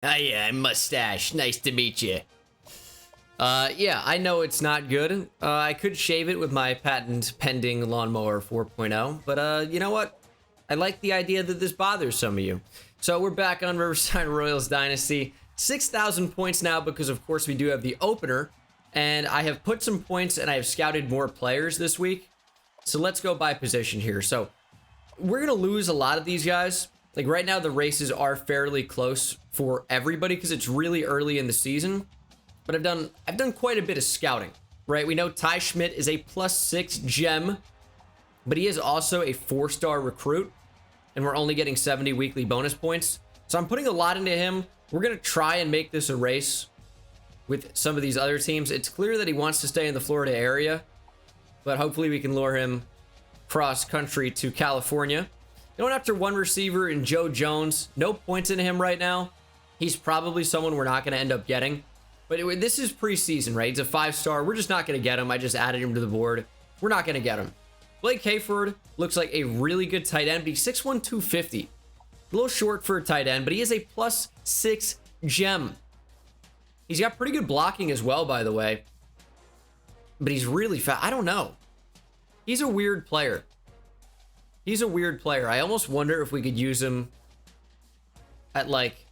Ah, yeah, mustache. Nice to meet you. Yeah, I know it's not good. I could shave it with my patent pending lawnmower 4.0, but you know what? I like the idea that this bothers some of you. So we're back on Riverside Royals Dynasty. 6,000 points now because, of course, we do have the opener. And I have put some points and I have scouted more players this week. So let's go by position here. So we're going to lose a lot of these guys. Like right now, the races are fairly close for everybody because it's really early in the season. But I've done quite a bit of scouting, right? We know Ty Schmidt is a +6 gem, but he is also a 4-star recruit. And we're only getting 70 weekly bonus points. So I'm putting a lot into him. We're going to try and make this a race with some of these other teams. It's clear that he wants to stay in the Florida area, but hopefully we can lure him cross country to California. Going after one receiver in Joe Jones. No points in him right now. He's probably someone we're not going to end up getting. But this is preseason, right? He's a 5-star. We're just not going to get him. I just added him to the board. We're not going to get him. Blake Hayford looks like a really good tight end. But he's 6'1", 250. A little short for a tight end, but he is a +6 gem. He's got pretty good blocking as well, by the way. But he's really fast. I don't know. He's a weird player. He's a weird player. I almost wonder if we could use him at like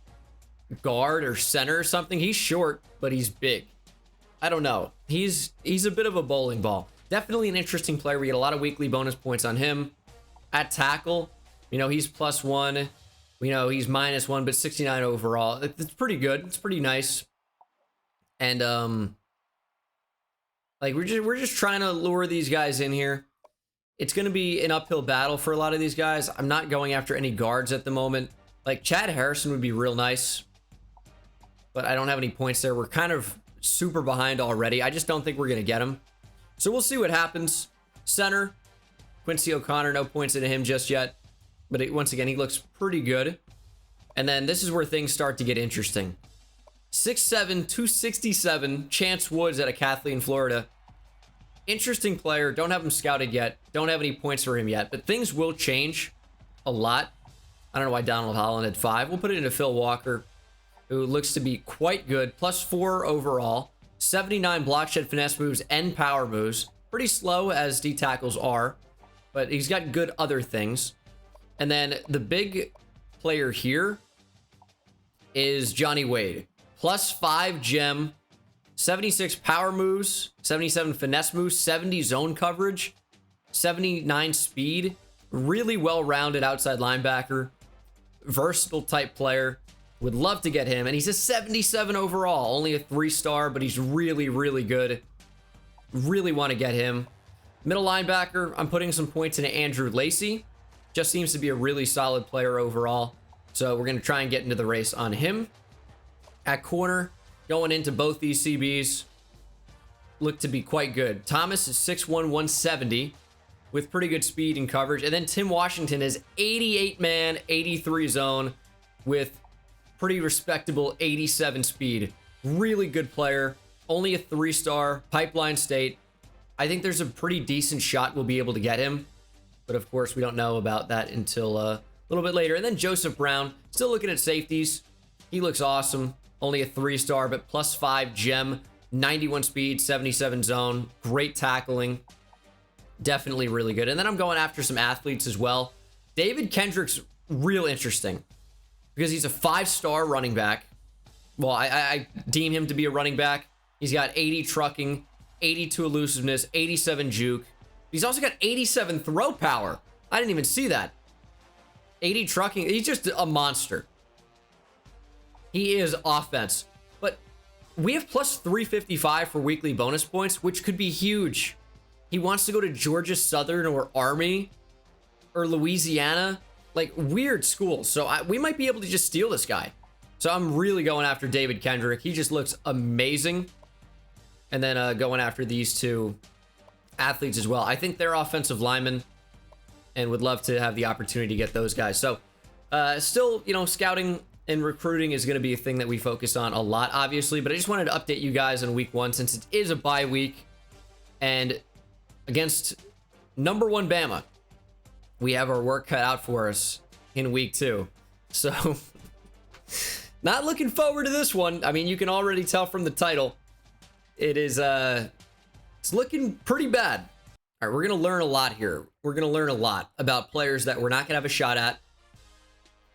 guard or center or something. He's short, but he's big. I don't know. He's a bit of a bowling ball. Definitely an interesting player. We get a lot of weekly bonus points on him. At tackle, you know, he's +1. We know he's -1, but 69 overall. It's pretty good. It's pretty nice. And like we're just trying to lure these guys in here. It's going to be an uphill battle for a lot of these guys. I'm not going after any guards at the moment. Like Chad Harrison would be real nice, but I don't have any points there. We're kind of super behind already. I just don't think we're going to get him. So we'll see what happens. Center, Quincy O'Connor, no points into him just yet. But once again, he looks pretty good. And then this is where things start to get interesting. 6'7", 267, Chance Woods out of Kathleen, Florida. Interesting player. Don't have him scouted yet. Don't have any points for him yet. But things will change a lot. I don't know why Donald Holland had 5. We'll put it into Phil Walker, who looks to be quite good. +4 overall. 79 block shed finesse moves and power moves. Pretty slow as D tackles are, but he's got good other things. And then the big player here is Johnny Wade. +5 gem, 76 power moves, 77 finesse moves, 70 zone coverage, 79 speed. Really well-rounded outside linebacker. Versatile type player. Would love to get him. And he's a 77 overall. Only a 3-star, but he's really, really good. Really want to get him. Middle linebacker, I'm putting some points into Andrew Lacey. Just seems to be a really solid player overall. So we're going to try and get into the race on him. At corner, going into both these CBs, look to be quite good. Thomas is 6'1", 170 with pretty good speed and coverage. And then Tim Washington is 88-man, 83 zone with pretty respectable 87 speed. Really good player. Only a 3-star. Pipeline State. I think there's a pretty decent shot we'll be able to get him. But of course, we don't know about that until a little bit later. And then Joseph Brown. Still looking at safeties. He looks awesome. Only a 3-star, but +5 gem. 91 speed, 77 zone. Great tackling. Definitely really good. And then I'm going after some athletes as well. David Kendrick's real interesting, because he's a 5-star running back. Well, I deem him to be a running back. He's got 80 trucking, 82 elusiveness, 87 juke. He's also got 87 throw power. I didn't even see that. 80 trucking. He's just a monster. He is offense. But we have +355 for weekly bonus points, which could be huge. He wants to go to Georgia Southern or Army or Louisiana. Like weird schools. So we might be able to just steal this guy. So I'm really going after David Kendrick. He just looks amazing. And then going after these two athletes as well. I think they're offensive linemen and would love to have the opportunity to get those guys. So still, you know, scouting and recruiting is going to be a thing that we focus on a lot, obviously. But I just wanted to update you guys on week 1 since it is a bye week. And against #1 Bama, we have our work cut out for us in week 2. So Not looking forward to this one. I mean, you can already tell from the title. It is, it's looking pretty bad. All right, we're going to learn a lot here. We're going to learn a lot about players that we're not going to have a shot at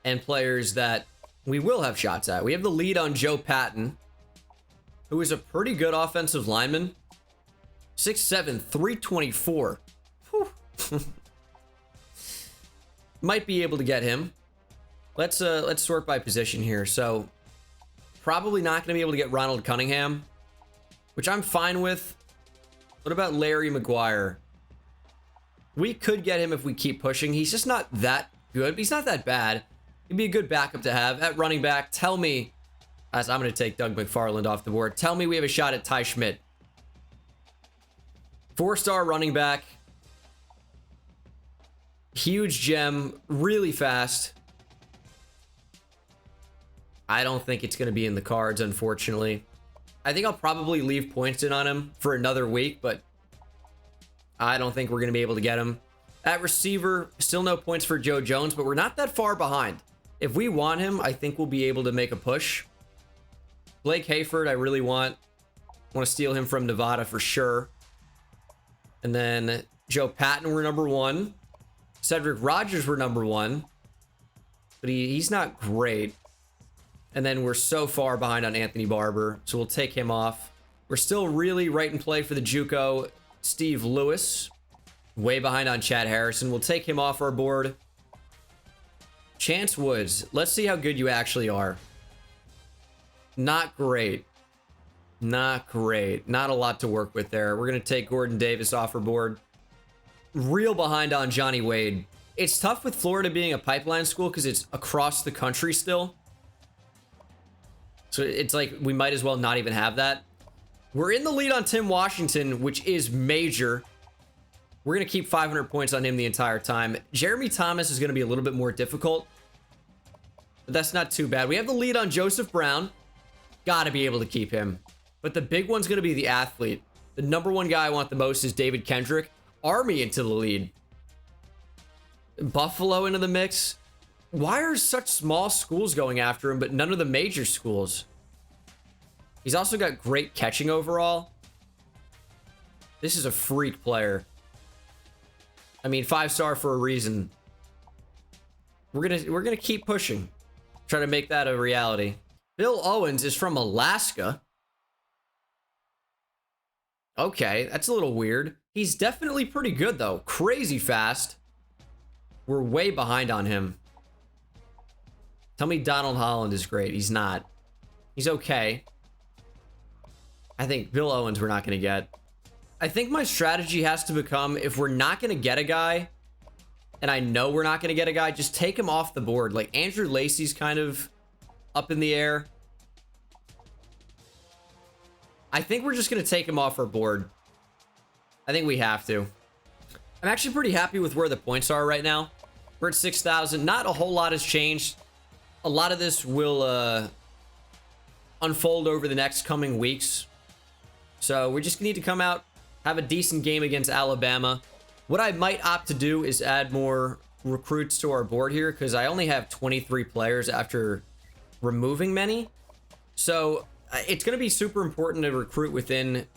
and players that we will have shots at. We have the lead on Joe Patton, who is a pretty good offensive lineman. 6'7", 324. Might be able to get him. Let's sort by position here. So probably not going to be able to get Ronald Cunningham, which I'm fine with. What about Larry McGuire? We could get him if we keep pushing. He's just not that good. He's not that bad. He'd be a good backup to have. At running back, tell me, as I'm going to take Doug McFarland off the board, tell me we have a shot at Ty Schmidt. 4-star running back. Huge gem. Really fast. I don't think it's going to be in the cards, unfortunately. I think I'll probably leave points in on him for another week, but I don't think we're going to be able to get him. At receiver, still no points for Joe Jones, but we're not that far behind. If we want him, I think we'll be able to make a push. Blake Hayford, I really want to steal him from Nevada for sure. And then Joe Patton, we're number 1. Cedric Rogers, we're number 1. But he's not great. And then we're so far behind on Anthony Barber, so we'll take him off. We're still really right in play for the JUCO Steve Lewis. Way behind on Chad Harrison. We'll take him off our board. Chance Woods. Let's see how good you actually are. Not great. Not great. Not a lot to work with there. We're going to take Gordon Davis off our board. Real behind on Johnny Wade. It's tough with Florida being a pipeline school because it's across the country still. So it's like we might as well not even have that. We're in the lead on Tim Washington, which is major. We're going to keep 500 points on him the entire time. Jeremy Thomas is going to be a little bit more difficult, but that's not too bad. We have the lead on Joseph Brown. Got to be able to keep him. But the big one's going to be the athlete. The number 1 guy I want the most is David Kendrick. Army into the lead. Buffalo into the mix. Why are such small schools going after him, but none of the major schools? He's also got great catching overall. This is a freak player. I mean, 5-star for a reason. We're gonna keep pushing. Try to make that a reality. Bill Owens is from Alaska. Okay, that's a little weird. He's definitely pretty good, though. Crazy fast. We're way behind on him. Tell me Donald Holland is great. He's not. He's okay. I think Bill Owens we're not going to get. I think my strategy has to become, if we're not going to get a guy, and I know we're not going to get a guy, just take him off the board. Like, Andrew Lacey's kind of up in the air. I think we're just going to take him off our board. I think we have to. I'm actually pretty happy with where the points are right now. We're at 6,000. Not a whole lot has changed. A lot of this will unfold over the next coming weeks. So we just need to come out, have a decent game against Alabama. What I might opt to do is add more recruits to our board here, because I only have 23 players after removing many. So it's going to be super important to recruit within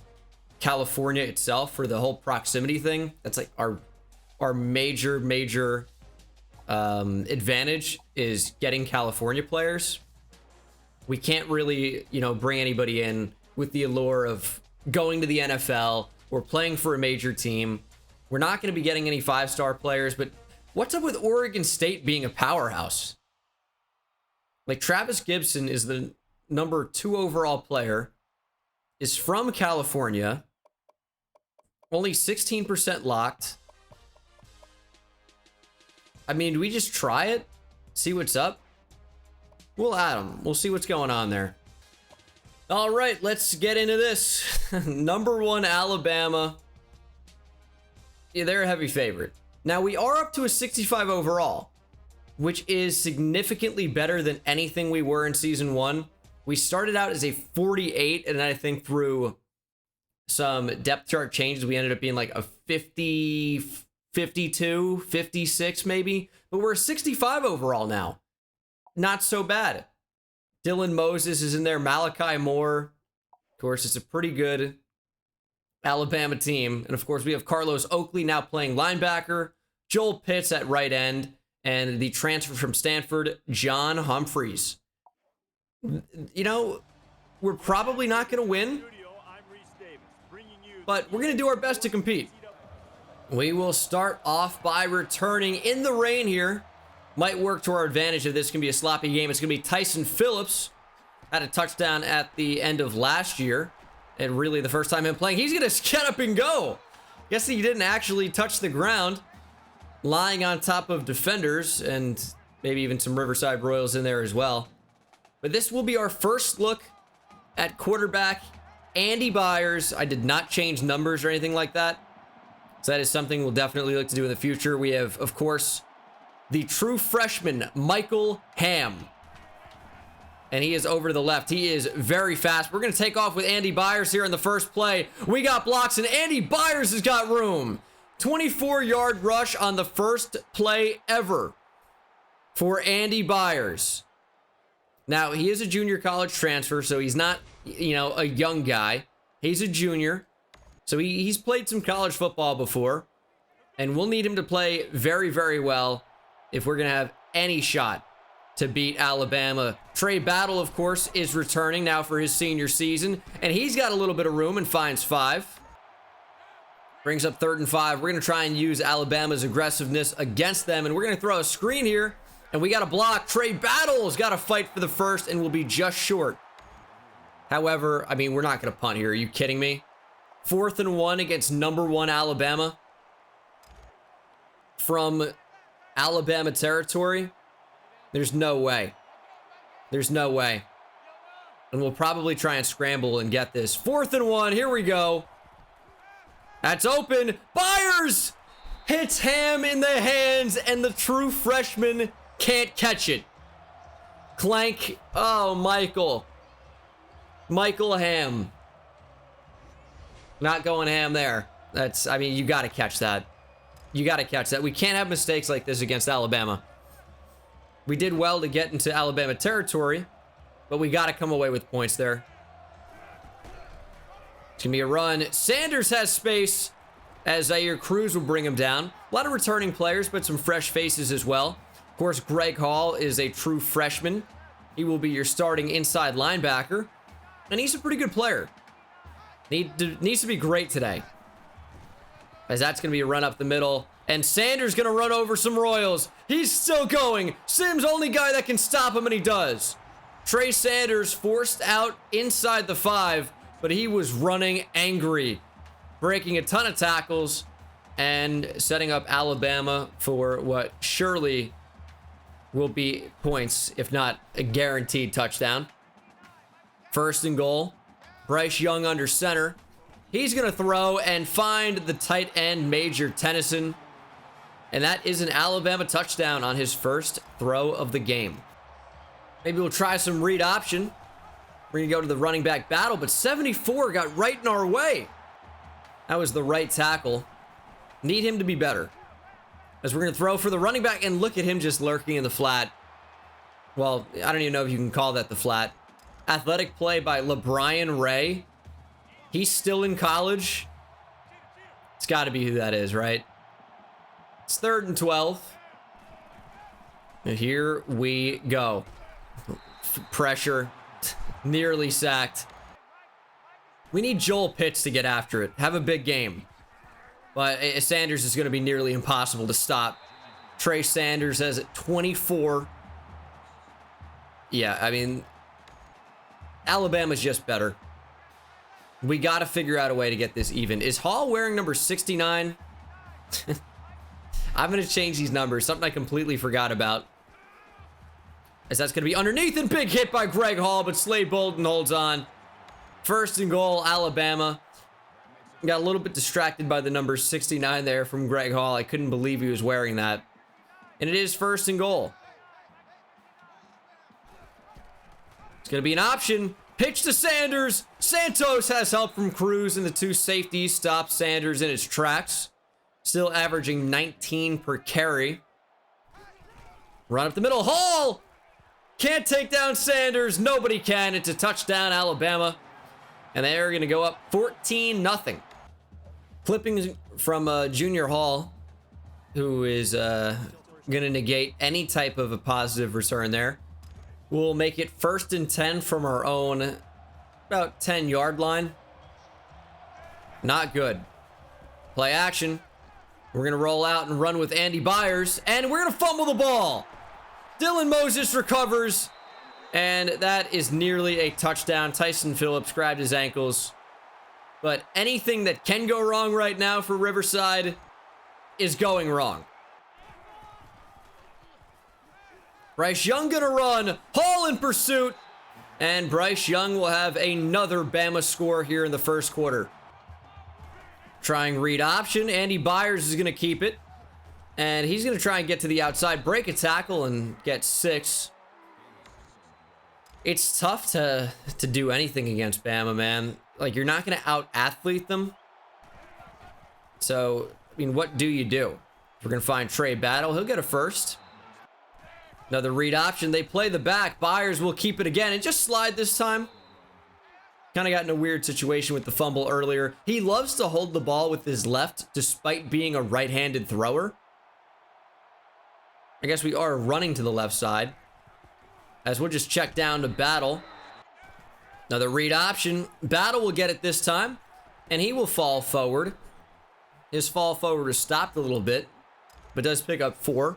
California itself for the whole proximity thing. That's like our major advantage is getting California players. We can't really, bring anybody in with the allure of going to the NFL or playing for a major team. We're not going to be getting any 5-star players, but what's up with Oregon State being a powerhouse? Like, Travis Gibson is the number 2 overall player, is from California, only 16% locked. I mean, do we just try it? See what's up? We'll add him. We'll see what's going on there. All right, let's get into this. Number 1, Alabama. Yeah, they're a heavy favorite. Now, we are up to a 65 overall, which is significantly better than anything we were in season 1. We started out as a 48, and then I think through some depth chart changes, we ended up being like a 50, 52, 56 maybe. But we're a 65 overall now. Not so bad. Dylan Moses is in there. Malachi Moore. Of course, it's a pretty good Alabama team. And of course, we have Carlos Oakley now playing linebacker, Joel Pitts at right end, and the transfer from Stanford, John Humphreys. You know, we're probably not going to win, but we're going to do our best to compete. We will start off by returning in the rain here. Might work to our advantage if this can be a sloppy game. It's going to be Tyson Phillips. Had a touchdown at the end of last year. And really the first time him playing. He's going to get up and go. Guess he didn't actually touch the ground. Lying on top of defenders. And maybe even some Riverside Royals in there as well. But this will be our first look at quarterback Andy Byers. I did not change numbers or anything like that. So that is something we'll definitely look to do in the future. We have, of course, the true freshman, Michael Ham. And he is over to the left. He is very fast. We're going to take off with Andy Byers here in the first play. We got blocks, and Andy Byers has got room. 24-yard rush on the first play ever for Andy Byers. Now, he is a junior college transfer, so he's not, you know, a young guy. He's a junior. So he's played some college football before. And we'll need him to play very, very well if we're going to have any shot to beat Alabama. Trey Battle, of course, is returning now for his senior season. And he's got a little bit of room and finds 5. Brings up 3rd and 5. We're going to try and use Alabama's aggressiveness against them. And we're going to throw a screen here. And we got a block. Trey Battle's got to fight for the first and will be just short. However, I mean, we're not going to punt here. Are you kidding me? 4th and 1 against number 1 Alabama. From Alabama territory. There's no way. There's no way. And we'll probably try and scramble and get this. 4th and 1. Here we go. That's open. Byers hits Ham in the hands, and the true freshman can't catch it. Clank. Oh, Michael. Michael Ham. Not going ham there. That's, I mean, you got to catch that. You got to catch that. We can't have mistakes like this against Alabama. We did well to get into Alabama territory, but we got to come away with points there. It's going to be a run. Sanders has space as Zaire Cruz will bring him down. A lot of returning players, but some fresh faces as well. Of course, Greg Hall is a true freshman. He will be your starting inside linebacker, and he's a pretty good player. Needs to be great today. As that's going to be a run up the middle. And Sanders going to run over some Royals. He's still going. Sims, only guy that can stop him, and he does. Trey Sanders forced out inside the 5, but he was running angry. Breaking a ton of tackles and setting up Alabama for what surely will be points, if not a guaranteed touchdown. 1st and goal. Bryce Young under center. He's going to throw and find the tight end, Major Tennyson. And that is an Alabama touchdown on his first throw of the game. Maybe we'll try some read option. We're going to go to the running back battle, but 74 got right in our way. That was the right tackle. Need him to be better. As we're going to throw for the running back, and look at him just lurking in the flat. Well, I don't even know if you can call that the flat. Athletic play by LeBrian Ray. He's still in college. It's got to be who that is, right? It's 3rd and 12. And here we go. Pressure. Nearly sacked. We need Joel Pitts to get after it. Have a big game. But Sanders is going to be nearly impossible to stop. Trey Sanders has 24. Yeah, I mean, Alabama's just better. We got to figure out a way to get this even. Is Hall wearing number 69? I'm going to change these numbers. Something I completely forgot about. As that's going to be underneath, and big hit by Greg Hall, but Slade Bolden holds on. 1st and goal, Alabama. Got a little bit distracted by the number 69 there from Greg Hall. I couldn't believe he was wearing that. And it is 1st and goal. It's going to be an option. Pitch to Sanders. Santos has help from Cruz, and the 2 safeties stop Sanders in his tracks. Still averaging 19 per carry. Run up the middle. Hall Can't take down Sanders. Nobody can. It's a touchdown, Alabama. And they're going to go up 14-0. Clippings from Junior Hall, who is going to negate any type of a positive return there. We'll make it 1st and 10 from our own about 10-yard line. Not good. Play action. We're going to roll out and run with Andy Byers, and we're going to fumble the ball. Dylan Moses recovers, and that is nearly a touchdown. Tyson Phillips grabbed his ankles. But anything that can go wrong right now for Riverside is going wrong. Bryce Young gonna run. Hall in pursuit. And Bryce Young will have another Bama score here in the first quarter. Trying read option. Andy Byers is gonna keep it. And he's gonna try and get to the outside, break a tackle, and get 6. It's tough to do anything against Bama, man. Like, you're not going to out-athlete them. So, I mean, what do you do? We're going to find Trey Battle. He'll get a first. Another read option. They play the back. Byers will keep it again and just slide this time. Kind of got in a weird situation with the fumble earlier. He loves to hold the ball with his left despite being a right-handed thrower. I guess we are running to the left side. As we'll just check down to Battle. Another read option. Battle will get it this time. And he will fall forward. His fall forward is stopped a little bit. But does pick up 4.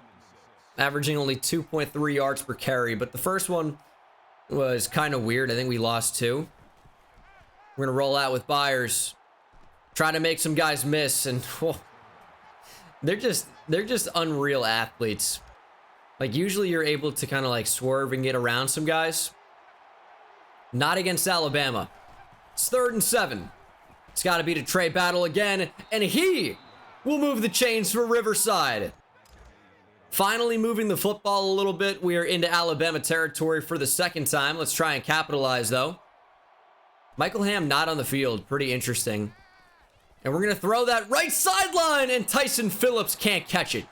Averaging only 2.3 yards per carry. But the first one was kind of weird. I think we lost 2. We're going to roll out with Byers. Try to make some guys miss. And they're just unreal athletes. Like, usually you're able to kind of like swerve and get around some guys. Not against Alabama. It's 3rd and 7. It's got to be to Trey Battle again. And he will move the chains for Riverside. Finally moving the football a little bit. We are into Alabama territory for the 2nd time. Let's try and capitalize, though. Michael Ham not on the field. Pretty interesting. And we're going to throw that right sideline. And Tyson Phillips can't catch it.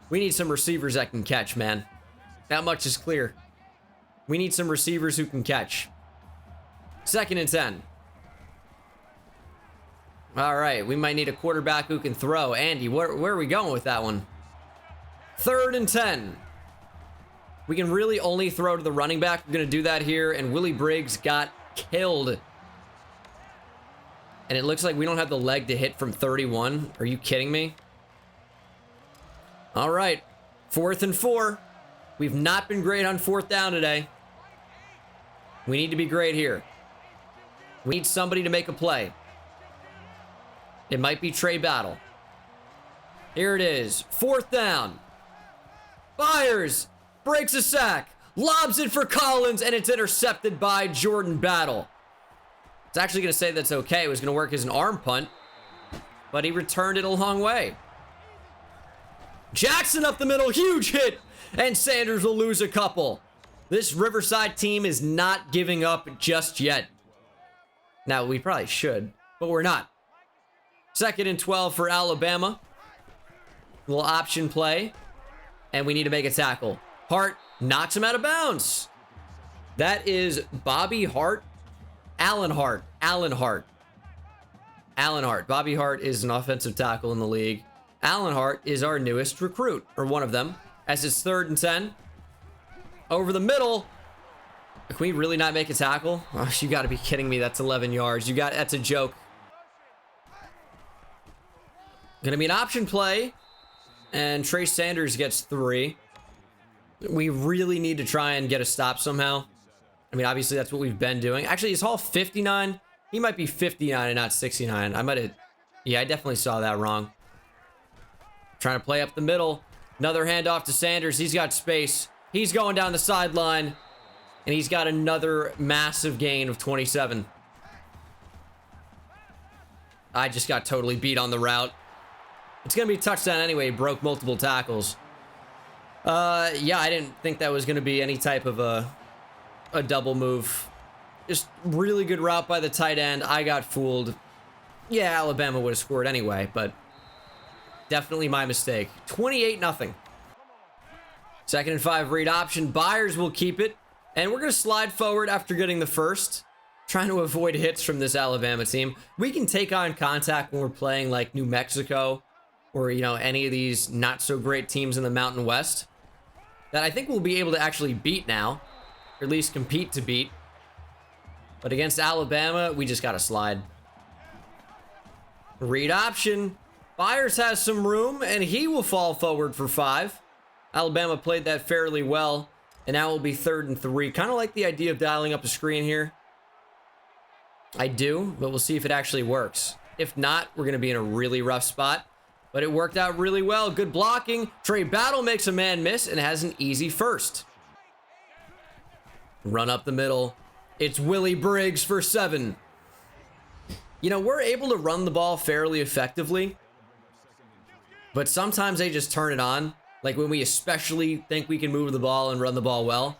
We need some receivers that can catch, man. That much is clear. We need some receivers who can catch. 2nd and 10. All right, we might need a quarterback who can throw. Andy, where are we going with that one? 3rd and 10. We can really only throw to the running back. We're going to do that here, and Willie Briggs got killed. And it looks like we don't have the leg to hit from 31. Are you kidding me? All right, 4th and 4. We've not been great on 4th down today. We need to be great here. We need somebody to make a play. It might be Trey Battle. Here it is, 4th down. Byers breaks a sack, lobs it for Collins, and it's intercepted by Jordan Battle. It's actually going to say that's okay. It was going to work as an arm punt, but he returned it a long way. Jackson up the middle, huge hit, and Sanders will lose a couple. This Riverside team is not giving up just yet. Now, we probably should, but we're not. 2nd and 12 for Alabama. Little option play, and we need to make a tackle. Hart knocks him out of bounds. That is Bobby Hart. Allen Hart. Bobby Hart is an offensive tackle in the league. Allen Hart is our newest recruit, or one of them, as it's 3rd and 10. Over the middle. Can we really not make a tackle? Oh, you got to be kidding me. That's 11 yards. That's a joke. Gonna be an option play, and Trey Sanders gets 3. We really need to try and get a stop somehow. I mean, obviously that's what we've been doing. Actually, is Hall 59? He might be 59 and not 69. I might have... Yeah, I definitely saw that wrong. Trying to play up the middle. Another handoff to Sanders. He's got space. He's going down the sideline. And he's got another massive gain of 27. I just got totally beat on the route. It's going to be a touchdown anyway. He broke multiple tackles. Yeah, I didn't think that was going to be any type of a double move. Just really good route by the tight end. I got fooled. Yeah, Alabama would have scored anyway, but definitely my mistake. 28-0. 2nd and 5 read option. Byers will keep it. And we're going to slide forward after getting the first. Trying to avoid hits from this Alabama team. We can take on contact when we're playing like New Mexico or, you know, any of these not so great teams in the Mountain West that I think we'll be able to actually beat now, or at least compete to beat. But against Alabama, we just got to slide. Read option. Byers has some room, and he will fall forward for 5. Alabama played that fairly well, and now it will be 3rd and 3. Kind of like the idea of dialing up a screen here. I do, but we'll see if it actually works. If not, we're going to be in a really rough spot. But it worked out really well. Good blocking. Trey Battle makes a man miss and has an easy first. Run up the middle. It's Willie Briggs for 7. You know, we're able to run the ball fairly effectively, but sometimes they just turn it on. Like when we especially think we can move the ball and run the ball well,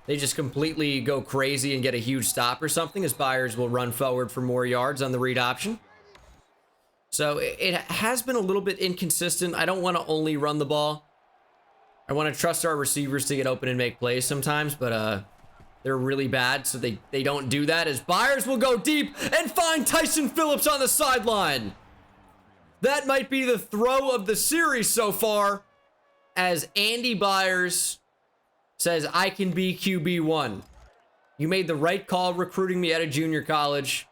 they just completely go crazy and get a huge stop or something, as Byers will run forward for more yards on the read option. So it has been a little bit inconsistent. I don't want to only run the ball. I want to trust our receivers to get open and make plays sometimes, but they're really bad, so they don't do that, as Byers will go deep and find Tyson Phillips on the sideline. That might be the throw of the series so far, as Andy Byers says, I can be QB1. You made the right call recruiting me out of junior college.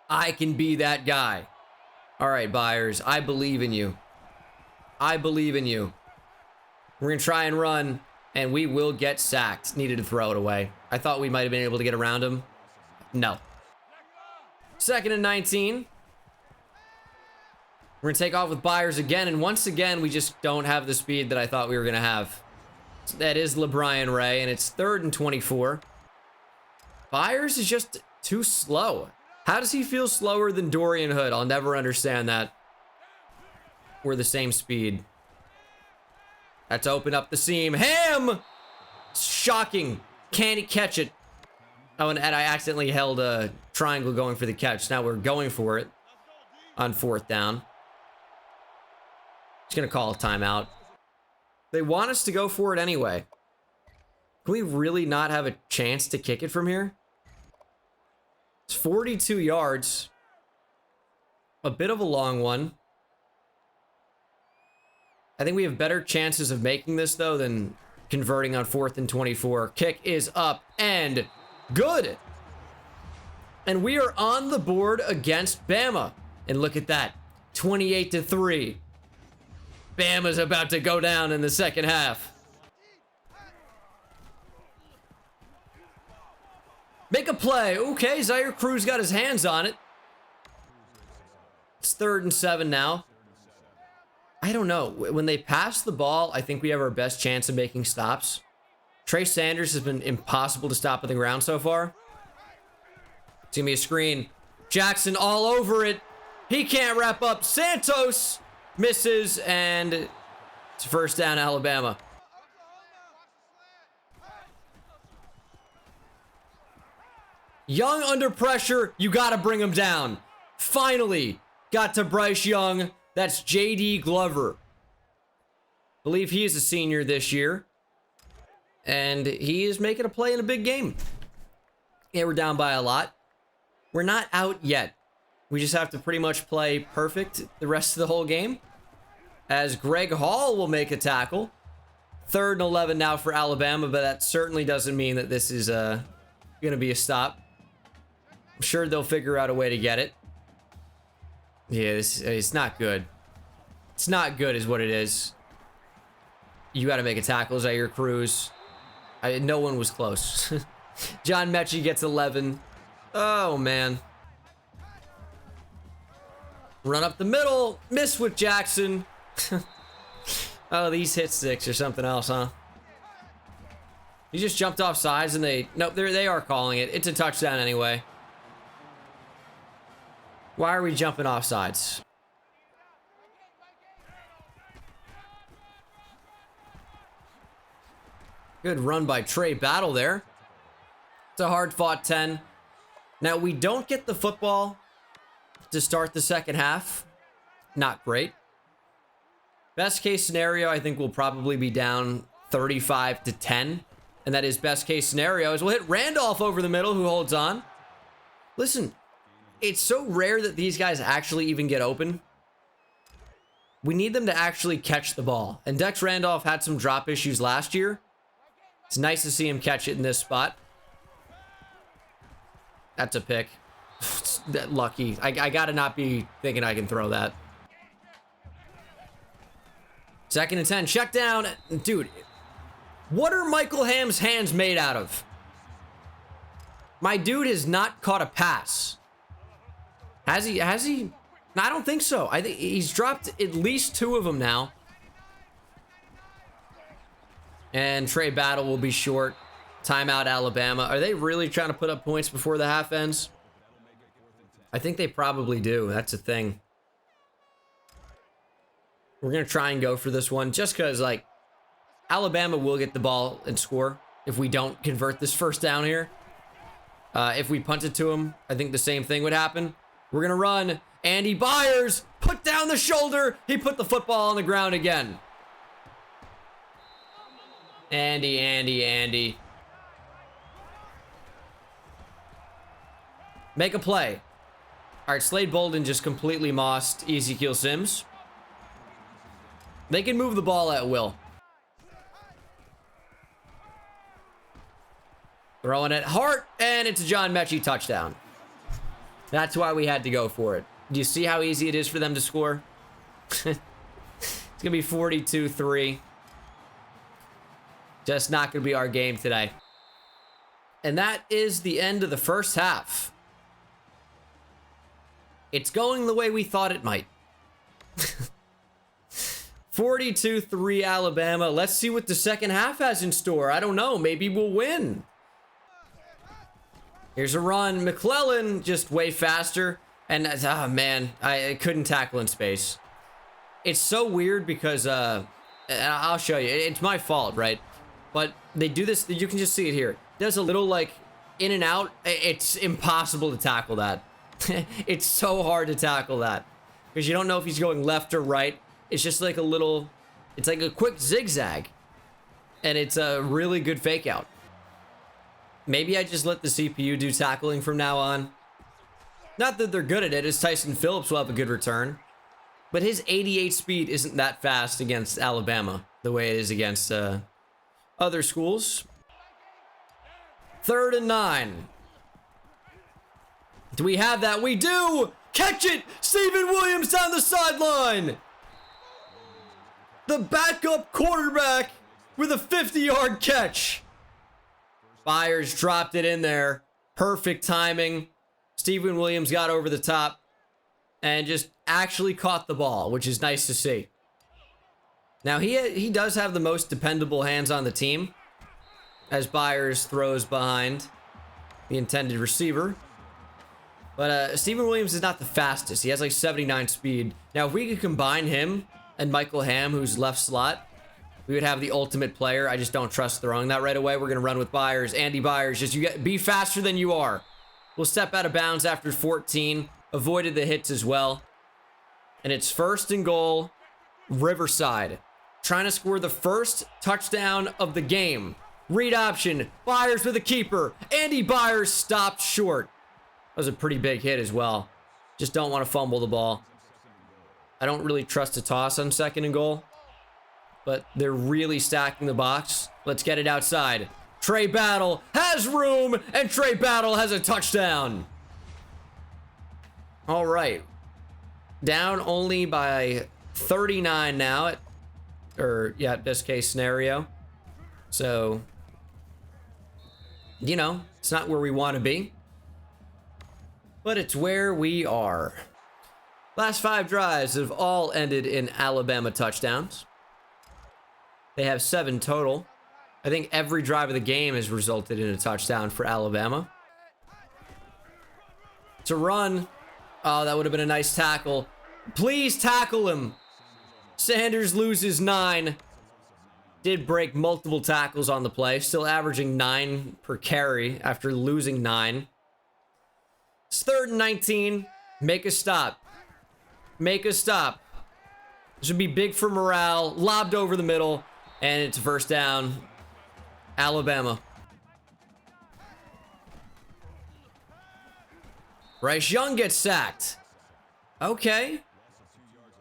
I can be that guy. All right, Byers, I believe in you. I believe in you. We're going to try and run, and we will get sacked. Needed to throw it away. I thought we might have been able to get around him. No. 2nd and 19. We're going to take off with Byers again, and once again, we just don't have the speed that I thought we were going to have. So that is LeBrian Ray, and it's 3rd and 24. Byers is just too slow. How does he feel slower than Dorian Hood? I'll never understand that. We're the same speed. That's open up the seam. Ham! Shocking. Can't he catch it? Oh, and I accidentally held a triangle going for the catch. Now we're going for it on 4th down. Just going to call a timeout. They want us to go for it anyway. Can we really not have a chance to kick it from here? It's 42 yards. A bit of a long one. I think we have better chances of making this, though, than converting on 4th and 24. Kick is up and good. And we are on the board against Bama. And look at that. 28-3. Bama's about to go down in the second half. Make a play. Okay, Zaire Cruz got his hands on it. It's 3rd and 7 now. I don't know. When they pass the ball, I think we have our best chance of making stops. Trey Sanders has been impossible to stop at the ground so far. It's gonna be a screen. Jackson all over it. He can't wrap up. Santos misses, and it's 1st down, Alabama. Young under pressure. You got to bring him down. Finally got to Bryce Young. That's J.D. Glover. Believe he is a senior this year. And he is making a play in a big game. Yeah, we're down by a lot. We're not out yet. We just have to pretty much play perfect the rest of the whole game. As Greg Hall will make a tackle. 3rd and 11 now for Alabama, but that certainly doesn't mean that this is going to be a stop. I'm sure they'll figure out a way to get it. Yeah, it's not good. It's not good is what it is. You got to make a tackle, Zaire Cruz. No one was close. John Mechie gets 11. Oh, man. Run up the middle. Miss with Jackson. Oh, these hit sticks or something else, huh? He just jumped off sides and nope, they are calling it. It's a touchdown anyway. Why are we jumping off sides? Good run by Trey Battle there. It's a hard-fought 10. Now, we don't get the football to start the second half. Not great. Best case scenario, I think we'll probably be down 35-10. And that is best case scenario is we'll hit Randolph over the middle, who holds on. Listen, it's so rare that these guys actually even get open. We need them to actually catch the ball. And Dex Randolph had some drop issues last year. It's nice to see him catch it in this spot. That's a pick. Lucky. I gotta not be thinking I can throw that. 2nd and 10. Check down. Dude, what are Michael Ham's hands made out of? My dude has not caught a pass. Has he? No, I don't think so. I think he's dropped at least 2 of them now. And Trey Battle will be short. Timeout, Alabama. Are they really trying to put up points before the half ends? I think they probably do. That's a thing. We're going to try and go for this one just because, like, Alabama will get the ball and score if we don't convert this first down here. If we punt it to him, I think the same thing would happen. We're going to run. Andy Byers, put down the shoulder. He put the football on the ground again. Andy. Make a play. All right, Slade Bolden just completely mossed Ezekiel Sims. They can move the ball at will. Throwing it hard, and it's a John Mechie touchdown. That's why we had to go for it. Do you see how easy it is for them to score? It's going to be 42-3. Just not going to be our game today. And that is the end of the first half. It's going the way we thought it might. 42-3 Alabama. Let's see what the second half has in store. I don't know. Maybe we'll win. Here's a run. McClellan just way faster. And, oh, man, I couldn't tackle in space. It's so weird because, I'll show you. It's my fault, right? But they do this. You can just see it here. There's a little, like, in and out. It's impossible to tackle that. It's so hard to tackle that. Because you don't know if he's going left or right. It's just like a little, it's like a quick zigzag. And it's a really good fake out. Maybe I just let the CPU do tackling from now on. Not that they're good at it, as Tyson Phillips will have a good return. But his 88 speed isn't that fast against Alabama, the way it is against other schools. 3rd and 9. Do we have that? We do! Catch it! Stephen Williams down the sideline! The backup quarterback with a 50-yard catch. Byers dropped it in there. Perfect timing. Stephen Williams got over the top and just actually caught the ball, which is nice to see. Now, he does have the most dependable hands on the team as Byers throws behind the intended receiver. But Stephen Williams is not the fastest. He has like 79 speed. Now, if we could combine him and Michael Ham, who's left slot, we would have the ultimate player. I just don't trust throwing that right away. We're going to run with Byers. Andy Byers, be faster than you are. We'll step out of bounds after 14. Avoided the hits as well. And it's 1st and goal, Riverside. Trying to score the first touchdown of the game. Read option. Byers with a keeper. Andy Byers stopped short. That was a pretty big hit as well. Just don't want to fumble the ball. I don't really trust a toss on 2nd and goal. But they're really stacking the box. Let's get it outside. Trey Battle has room, and Trey Battle has a touchdown. All right. Down only by 39 now. Best case scenario. So, you know, it's not where we want to be. But it's where we are. Last 5 drives have all ended in Alabama touchdowns. They have 7 total. I think every drive of the game has resulted in a touchdown for Alabama. It's a run. Oh, that would have been a nice tackle. Please tackle him. Sanders loses 9. Did break multiple tackles on the play. Still averaging 9 per carry after losing 9. It's 3rd and 19. Make a stop. Make a stop. This would be big for morale. Lobbed over the middle. And it's a first down. Alabama. Bryce Young gets sacked. Okay.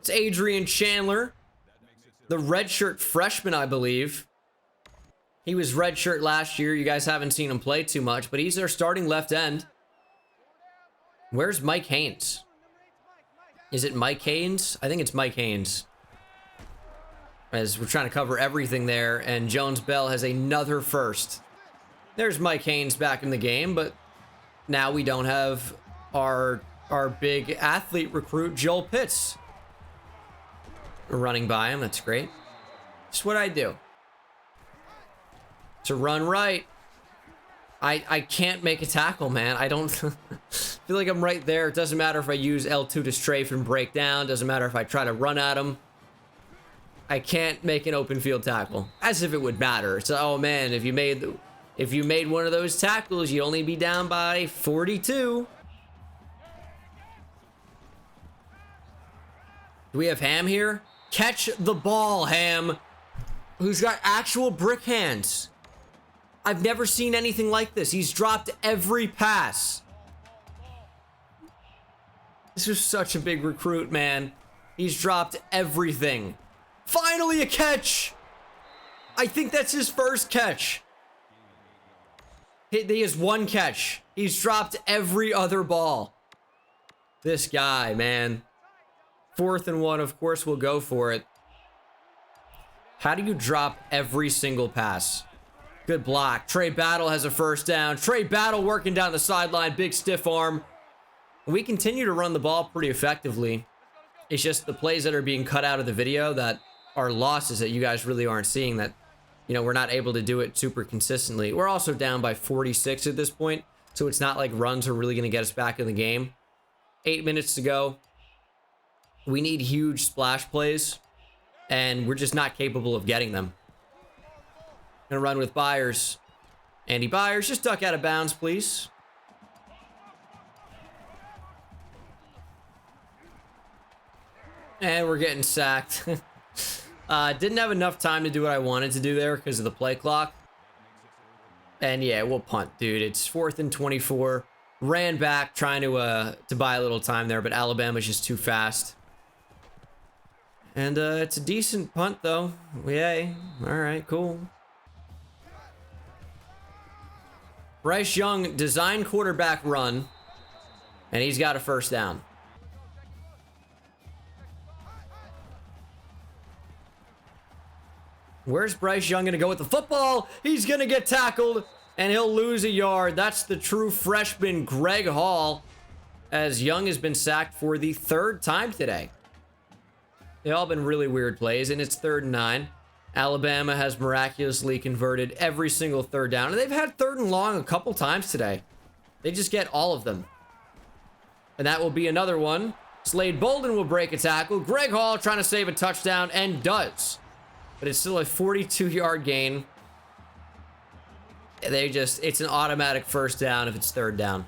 It's Adrian Chandler, the redshirt freshman, I believe. He was redshirt last year. You guys haven't seen him play too much, but he's their starting left end. Where's Mike Haynes? Is it Mike Haynes? I think it's Mike Haynes. As we're trying to cover everything there, and Jones Bell has another first. There's Mike Haynes back in the game, but now we don't have our big athlete recruit, Joel Pitts, running by him. That's great. Just what I do. To run right. I can't make a tackle, man. I don't feel like I'm right there. It doesn't matter if I use L2 to strafe and break down. Doesn't matter if I try to run at him. I can't make an open field tackle. As if it would matter. So, oh man, if you made one of those tackles, you'd only be down by 42. Do we have Ham here? Catch the ball, Ham. Who's got actual brick hands. I've never seen anything like this. He's dropped every pass. This is such a big recruit, man. He's dropped everything. Finally a catch. I think that's his first catch. He has one catch. He's dropped every other ball. This guy, man. 4th and 1, of course we'll go for it. How do you drop every single pass? Good block. Trey Battle has a first down. Trey Battle working down the sideline. Big stiff arm. We continue to run the ball pretty effectively. It's just the plays that are being cut out of the video that are losses that you guys really aren't seeing, that, you know, we're not able to do it super consistently. We're also down by 46 at this point, so it's not like runs are really going to get us back in the game. 8 minutes to go. We need huge splash plays, and we're just not capable of getting them. Gonna run with Byers. Andy Byers, just duck out of bounds, please. And we're getting sacked. Didn't have enough time to do what I wanted to do there because of the play clock. And yeah, we'll punt, dude. It's 4th and 24. Ran back trying to buy a little time there, but Alabama's just too fast. And it's a decent punt, though. Yay. All right, cool. Bryce Young, design quarterback run, and he's got a first down. Where's Bryce Young going to go with the football? He's going to get tackled, and he'll lose a yard. That's the true freshman, Greg Hall, as Young has been sacked for the 3rd time today. They've all been really weird plays, and it's 3rd and 9. Alabama has miraculously converted every single 3rd down, and they've had 3rd and long a couple times today. They just get all of them. And that will be another one. Slade Bolden will break a tackle. Greg Hall trying to save a touchdown, and does. But it's still a 42-yard gain. It's an automatic first down if it's 3rd down.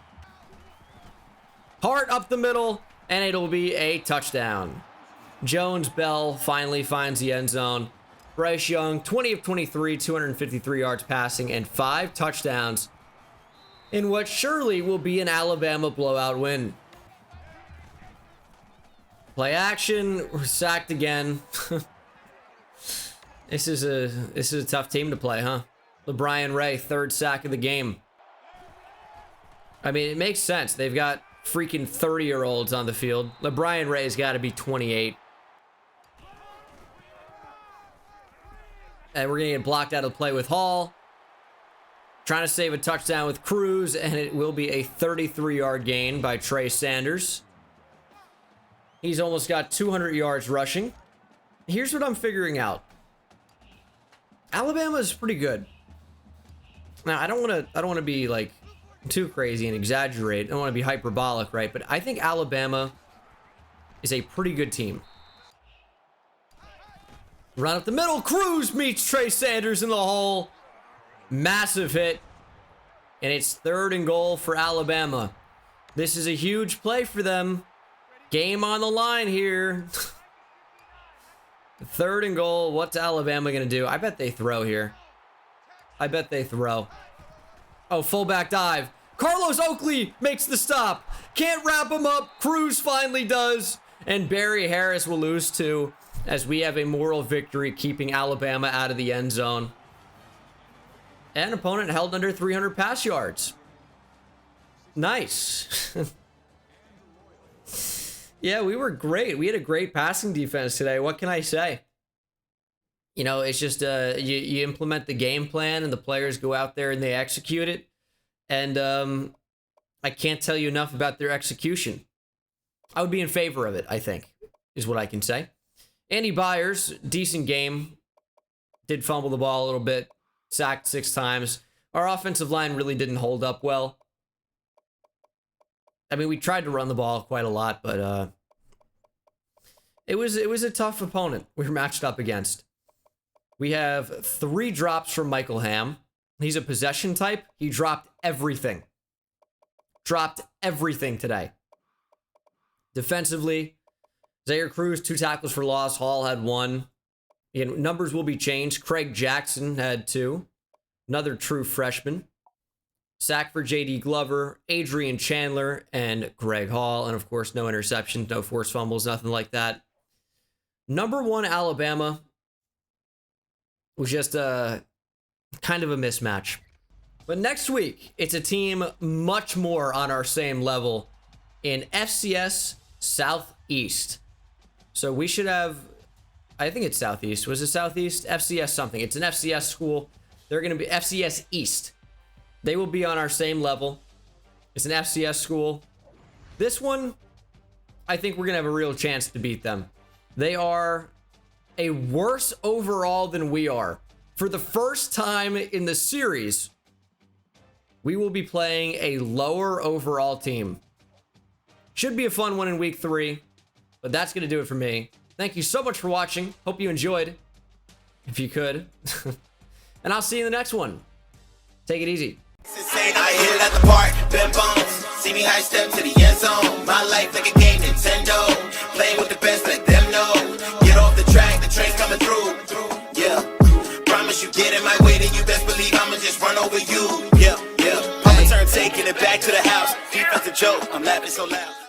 Hart up the middle, and it'll be a touchdown. Jones Bell finally finds the end zone. Bryce Young, 20 of 23, 253 yards passing, and 5 touchdowns in what surely will be an Alabama blowout win. Play action, we're sacked again. This is a tough team to play, huh? LeBron Ray, 3rd sack of the game. I mean, it makes sense. They've got freaking 30-year-olds on the field. LeBron Ray's got to be 28. And we're going to get blocked out of the play with Hall. Trying to save a touchdown with Cruz, and it will be a 33-yard gain by Trey Sanders. He's almost got 200 yards rushing. Here's what I'm figuring out. Alabama is pretty good. Now, I don't want to be like too crazy and exaggerate. I don't want to be hyperbolic, right? But I think Alabama is a pretty good team. Run up the middle. Cruz meets Trey Sanders in the hole. Massive hit. And it's 3rd and goal for Alabama. This is a huge play for them. Game on the line here. 3rd and goal. What's Alabama going to do? I bet they throw here. I bet they throw. Oh, fullback dive. Carlos Oakley makes the stop. Can't wrap him up. Cruz finally does. And Barry Harris will lose too, as we have a moral victory keeping Alabama out of the end zone. And opponent held under 300 pass yards. Nice. Yeah, we were great. We had a great passing defense today. What can I say? You know, it's just you implement the game plan and the players go out there and they execute it. And I can't tell you enough about their execution. I would be in favor of it, I think, is what I can say. Andy Byers, decent game. Did fumble the ball a little bit. Sacked 6 times. Our offensive line really didn't hold up well. I mean, we tried to run the ball quite a lot, but it was a tough opponent we were matched up against. We have 3 drops from Michael Ham. He's a possession type. He dropped everything. Dropped everything today. Defensively, Zaire Cruz, 2 tackles for loss. Hall had 1. Again, numbers will be changed. Craig Jackson had 2. Another true freshman. Sack for J.D. Glover, Adrian Chandler, and Greg Hall. And, of course, no interceptions, no forced fumbles, nothing like that. Number 1, Alabama was just kind of a mismatch. But next week, it's a team much more on our same level in FCS Southeast. So we should have, I think it's Southeast. Was it Southeast? FCS something. It's an FCS school. They're going to be FCS East. They will be on our same level. It's an FCS school. This one, I think we're going to have a real chance to beat them. They are a worse overall than we are. For the first time in the series, we will be playing a lower overall team. Should be a fun one in week 3, but that's going to do it for me. Thank you so much for watching. Hope you enjoyed, if you could. And I'll see you in the next one. Take it easy. I hit it at the park, bend bones. See me high step to the end zone. My life like a game, Nintendo. Playing with the best, let them know. Get off the track, the train's coming through. Yeah, promise you get in my way, then you best believe I'ma just run over you. Yeah, yeah. I'ma turn taking it back to the house. Defensive joke, I'm laughing so loud.